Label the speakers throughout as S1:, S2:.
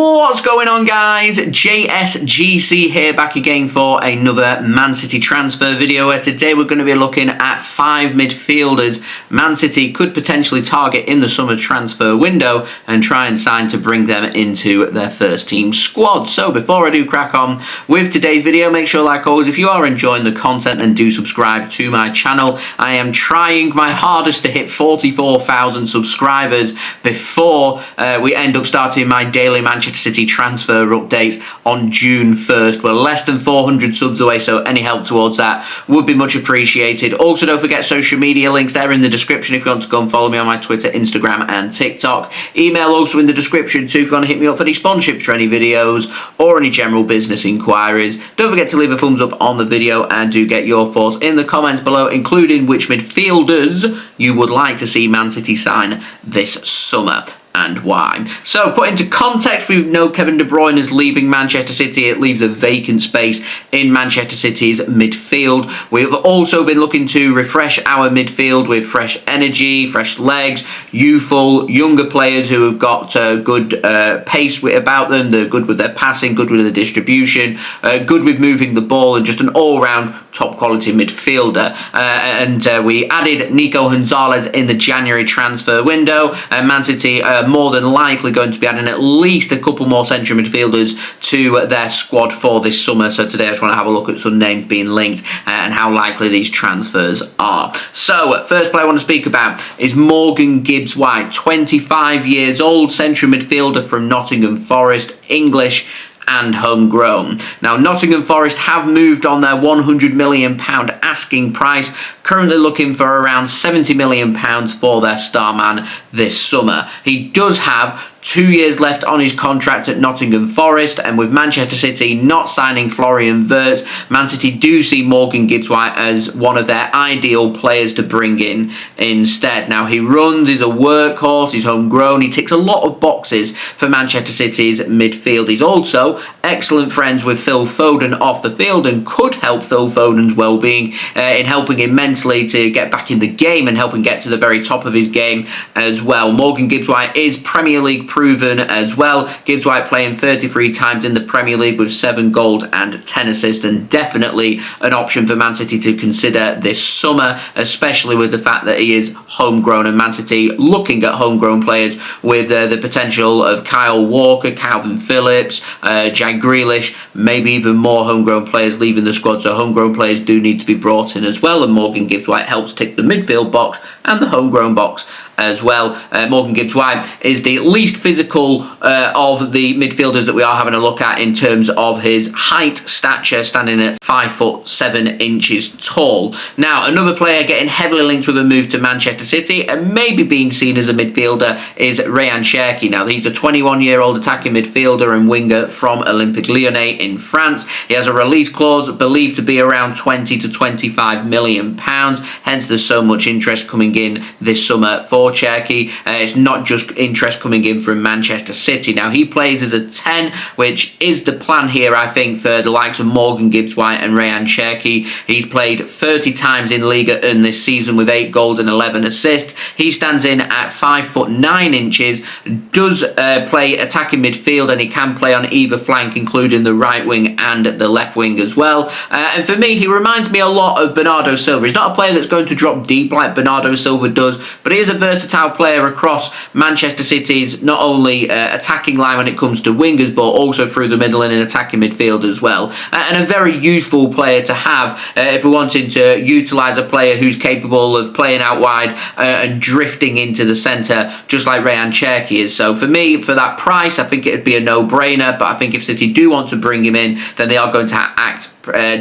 S1: What's going on, guys? JSGC here, back again for another Man City transfer video, where today we're going to be looking at 5 midfielders Man City could potentially target in the summer transfer window and try and sign to bring them into their first team squad. So before I do crack on with today's video, make sure, like always, if you are enjoying the content, then do subscribe to my channel. I am trying my hardest to hit 44,000 subscribers before we end up starting my daily Manchester City transfer updates on June 1st. We're less than 400 subs away, so any help towards that would be much appreciated. Also, don't forget social media links there in the description if you want to go and follow me on my Twitter, Instagram and TikTok. Email also in the description too if you want to hit me up for any sponsorships for any videos or any general business inquiries. Don't forget to leave a thumbs up on the video and do get your thoughts in the comments below, including which midfielders you would like to see Man City sign this summer and why. So, put into context, we know Kevin De Bruyne is leaving Manchester City. It leaves a vacant space in Manchester City's midfield. We've also been looking to refresh our midfield with fresh energy, fresh legs, youthful, younger players who have got good pace about them. They're good with their passing, good with their distribution, good with moving the ball, and just an all-round top quality midfielder. We added Nico Gonzalez in the January transfer window, and Man City more than likely going to be adding at least a couple more central midfielders to their squad for this summer. So today I just want to have a look at some names being linked and how likely these transfers are. So first player I want to speak about is Morgan Gibbs-White, 25 years old, central midfielder from Nottingham Forest, English and homegrown. Now, Nottingham Forest have moved on their £100 million asking price, currently looking for around £70 million for their star man this summer. He does have 2 years left on his contract at Nottingham Forest, and with Manchester City not signing Florian Wirtz, Man City do see Morgan Gibbs-White as one of their ideal players to bring in instead. Now, he runs, he's a workhorse, he's homegrown, he ticks a lot of boxes for Manchester City's midfield. He's also excellent friends with Phil Foden off the field and could help Phil Foden's well-being in helping him mentally to get back in the game and help him get to the very top of his game as well. Morgan Gibbs-White is Premier League proven as well. Gibbs-White playing 33 times in the Premier League with 7 goals and 10 assists, and definitely an option for Man City to consider this summer, especially with the fact that he is homegrown, and Man City looking at homegrown players with the potential of Kyle Walker, Calvin Phillips, Jack Grealish, maybe even more homegrown players leaving the squad. So homegrown players do need to be brought in as well, and Morgan Gibbs-White helps tick the midfield box and the homegrown box as well. Morgan Gibbs-White is the least physical of the midfielders that we are having a look at in terms of his height, stature, standing at 5'7" tall. Now, another player getting heavily linked with a move to Manchester City and maybe being seen as a midfielder is Rayan Cherki. Now, he's a 21-year-old attacking midfielder and winger from Olympique Lyonnais in France. He has a release clause believed to be around £20 to £25 million, hence there's so much interest coming in this summer for Cherki. It's not just interest coming in from Manchester City. Now, he plays as a 10, which is the plan here, I think, for the likes of Morgan Gibbs-White and Rayan Cherki. He's played 30 times in Liga 1 this season with 8 goals and 11 assists. He stands in at 5'9", does play attacking midfield, and he can play on either flank, including the right wing and the left wing as well. And for me, he reminds me a lot of Bernardo Silva. He's not a player that's going to drop deep like Bernardo Silva does, but he is a versatile player across Manchester City's not only attacking line when it comes to wingers, but also through the middle and in attacking midfield as well. And a very useful player to have if we're wanting to utilise a player who's capable of playing out wide and drifting into the centre, just like Rayan Cherki is. So for me, for that price, I think it would be a no-brainer, but I think if City do want to bring him in, then they are going to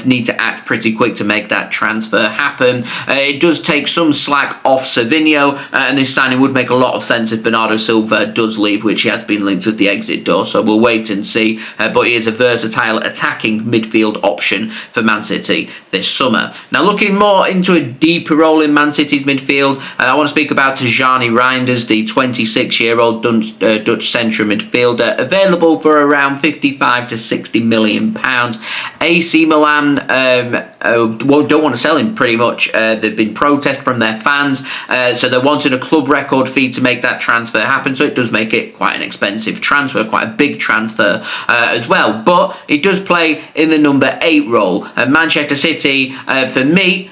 S1: need to act pretty quick to make that transfer happen. It does take some slack off Savinho, and this signing would make a lot of sense if Bernardo Silva does leave, which he has been linked with the exit door, so we'll wait and see. But he is a versatile attacking midfield option for Man City this summer. Now, looking more into a deeper role in Man City's midfield, I want to speak about Tjani Rinders, the 26-year-old Dutch central midfielder, available for around £55 to £60 million. AC Milan don't want to sell him pretty much. There've been protests from their fans, so they're wanting a club record fee to make that transfer happen, so it does make it quite an expensive transfer, quite a big transfer as well. But it does play in the number 8 role. Manchester City, for me,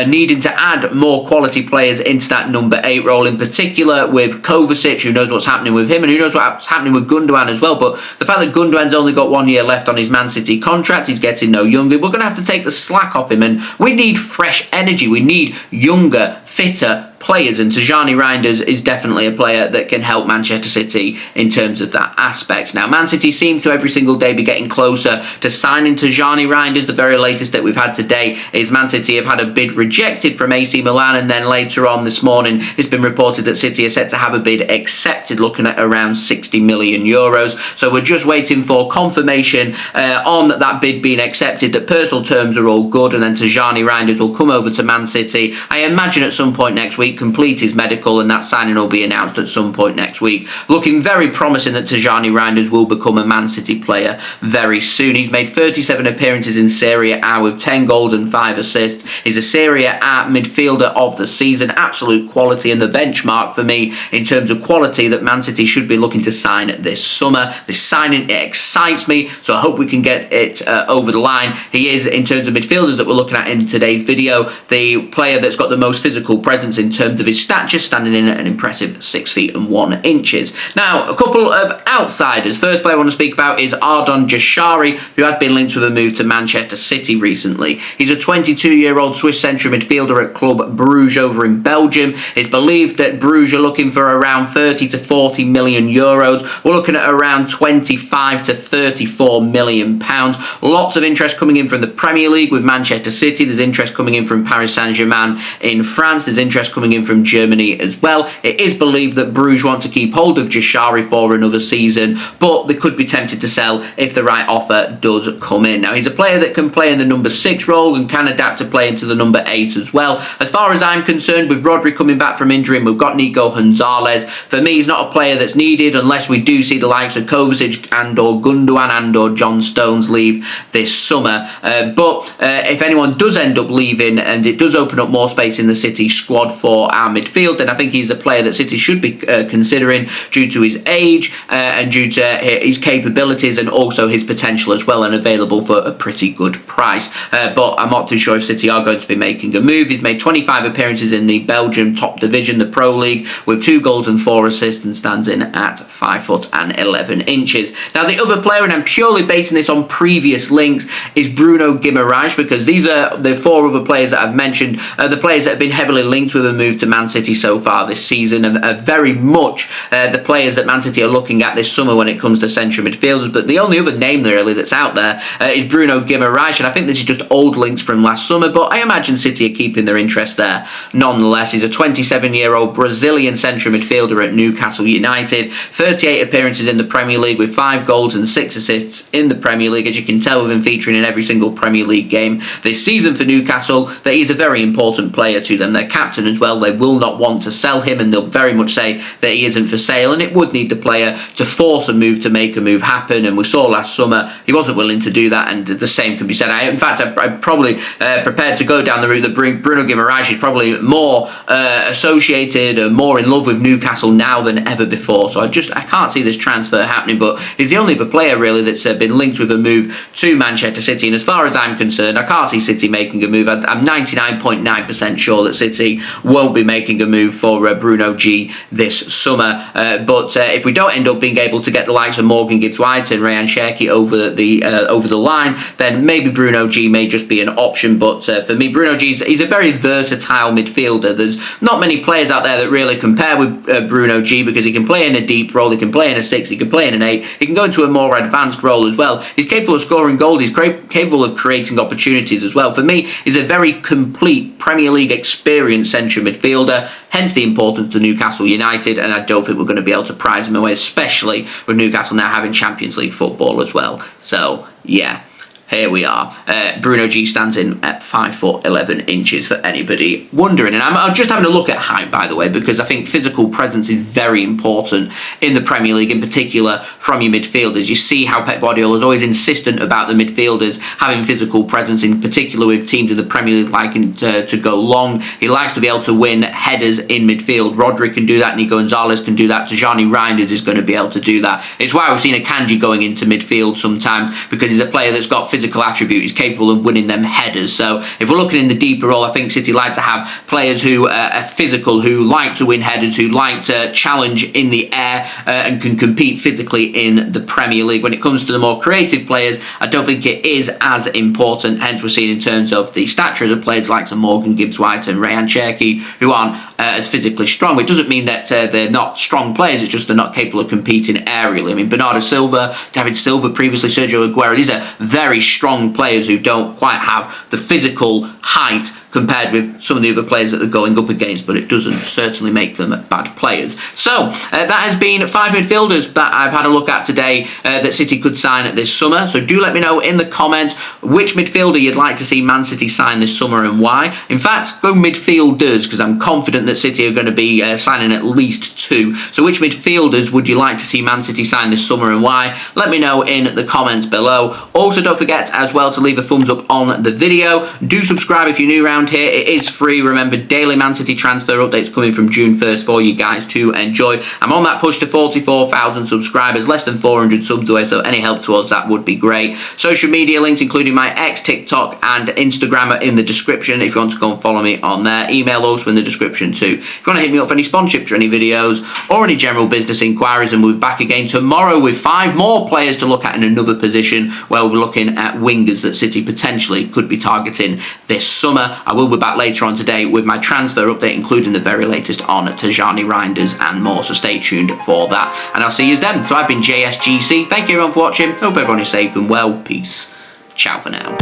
S1: needing to add more quality players into that number 8 role, in particular with Kovacic, who knows what's happening with him and who knows what's happening with Gundogan as well. But the fact that Gundogan's only got 1 year left on his Man City contract, he's getting no younger, we're going to have to take the slack off him, and we need fresh energy. We need younger, fitter players, and Tjani Rinders is definitely a player that can help Manchester City in terms of that aspect. Now, Man City seem to every single day be getting closer to signing Tijjani Rinders. The very latest that we've had today is Man City have had a bid rejected from AC Milan, and then later on this morning it's been reported that City are set to have a bid accepted, looking at around 60 million euros. So we're just waiting for confirmation on that bid being accepted, that personal terms are all good, and then Tijjani Rinders will come over to Man City, I imagine at some point next week, complete his medical, and that signing will be announced at some point next week. Looking very promising that Tjani Rinders will become a Man City player very soon. He's made 37 appearances in Serie A with 10 goals and 5 assists. He's a Serie A midfielder of the season. Absolute quality, and the benchmark for me in terms of quality that Man City should be looking to sign this summer. This signing, it excites me, so I hope we can get it over the line. He is, in terms of midfielders that we're looking at in today's video, the player that's got the most physical presence in terms of his stature, standing in at an impressive 6 feet and 1 inches. Now, a couple of outsiders. First player I want to speak about is Ardon Jashari, who has been linked with a move to Manchester City recently. He's a 22-year-old Swiss central midfielder at club Brugge over in Belgium. It's believed that Brugge are looking for around 30 to 40 million euros. We're looking at around 25 to 34 million pounds. Lots of interest coming in from the Premier League with Manchester City. There's interest coming in from Paris Saint-Germain in France. There's interest coming in from Germany as well. It is believed that Bruges want to keep hold of Jashari for another season, but they could be tempted to sell if the right offer does come in. Now, he's a player that can play in the number 6 role and can adapt to play into the number 8 as well. As far as I'm concerned, with Rodri coming back from injury and we've got Nico Gonzalez, for me he's not a player that's needed unless we do see the likes of Kovacic and or Gundogan and or John Stones leave this summer. But if anyone does end up leaving and it does open up more space in the City squad for our midfield, then I think he's a player that City should be considering due to his age and due to his capabilities and also his potential as well, and available for a pretty good price. But I'm not too sure if City are going to be making a move. He's made 25 appearances in the Belgium top division, the Pro League, with 2 goals and 4 assists, and stands in at 5 foot and 11 inches. Now, the other player, and I'm purely basing this on previous links, is Bruno Guimaraes, because these are the 4 other players that I've mentioned, the players that have been heavily linked with a move to Man City so far this season, and are very much the players that Man City are looking at this summer when it comes to central midfielders. But the only other name really that's out there is Bruno Guimaraes, and I think this is just old links from last summer, but I imagine City are keeping their interest there nonetheless. He's a 27-year-old Brazilian central midfielder at Newcastle United, 38 appearances in the Premier League with 5 goals and 6 assists in the Premier League. As you can tell, we've been featuring in every single Premier League game this season for Newcastle, that he's a very important player to them. Their captain as well, they will not want to sell him, and they'll very much say that he isn't for sale, and it would need the player to force a move to make a move happen, and we saw last summer he wasn't willing to do that, and the same can be said. In fact, I'm probably prepared to go down the route that Bruno Guimaraes is probably more associated and more in love with Newcastle now than ever before, so I can't see this transfer happening. But he's the only other player really that's been linked with a move to Manchester City, and as far as I'm concerned, I can't see City making a move. I'm 99.9% sure that City won't be making a move for Bruno G this summer, but if we don't end up being able to get the likes of Morgan Gibbs-White and Rayan Cherki over the line, then maybe Bruno G may just be an option. But for me, Bruno G, he's a very versatile midfielder. There's not many players out there that really compare with Bruno G, because he can play in a deep role, he can play in a 6, he can play in an 8, he can go into a more advanced role as well. He's capable of scoring goals, he's capable of creating opportunities as well. For me, he's a very complete Premier League experienced central midfielder, hence the importance to Newcastle United, and I don't think we're going to be able to prize him away, especially with Newcastle now having Champions League football as well. So, yeah. Here we are. Bruno G stands in at 5'11" for anybody wondering. And I'm just having a look at height, by the way, because I think physical presence is very important in the Premier League, in particular from your midfielders. You see how Pep Guardiola is always insistent about the midfielders having physical presence, in particular with teams in the Premier League liking to go long. He likes to be able to win headers in midfield. Rodri can do that. Nico Gonzalez can do that. Tjani Rinders is going to be able to do that. It's why we've seen a Kanji going into midfield sometimes, because he's a player that's got physical attribute. He's capable of winning them headers. So if we're looking in the deeper role, I think City like to have players who are physical, who like to win headers, who like to challenge in the air and can compete physically in the Premier League. When it comes to the more creative players, I don't think it is as important. Hence, we're seeing in terms of the stature of the players like Morgan, Gibbs-White and Rayan Cherki, who aren't as physically strong. It doesn't mean that they're not strong players, it's just they're not capable of competing aerially. I mean, Bernardo Silva, David Silva previously, Sergio Aguero, these are very strong players who don't quite have the physical height compared with some of the other players that they're going up against, but it doesn't certainly make them bad players. So that has been 5 midfielders that I've had a look at today that City could sign this summer. So do let me know in the comments which midfielder you'd like to see Man City sign this summer and why. In fact, go midfielders, because I'm confident that City are going to be signing at least 2. So which midfielders would you like to see Man City sign this summer and why? Let me know in the comments below. Also, don't forget as well to leave a thumbs up on the video. Do subscribe if you're new around here. It is free. Remember, daily Man City transfer updates coming from June 1st for you guys to enjoy. I'm on that push to 44,000 subscribers, less than 400 subs away, so any help towards that would be great. Social media links, including my X, TikTok and Instagram, are in the description if you want to go and follow me on there. Email also in the description too. If you want to hit me up for any sponsorships or any videos or any general business inquiries, and we'll be back again tomorrow with 5 more players to look at in another position, where we'll be looking at wingers that City potentially could be targeting this summer. I will be back later on today with my transfer update, including the very latest on Tijjani Rinders and more, so stay tuned for that, and I'll see you then. So I've been JSGC. Thank you everyone for watching. Hope everyone is safe and well. Peace. Ciao for now.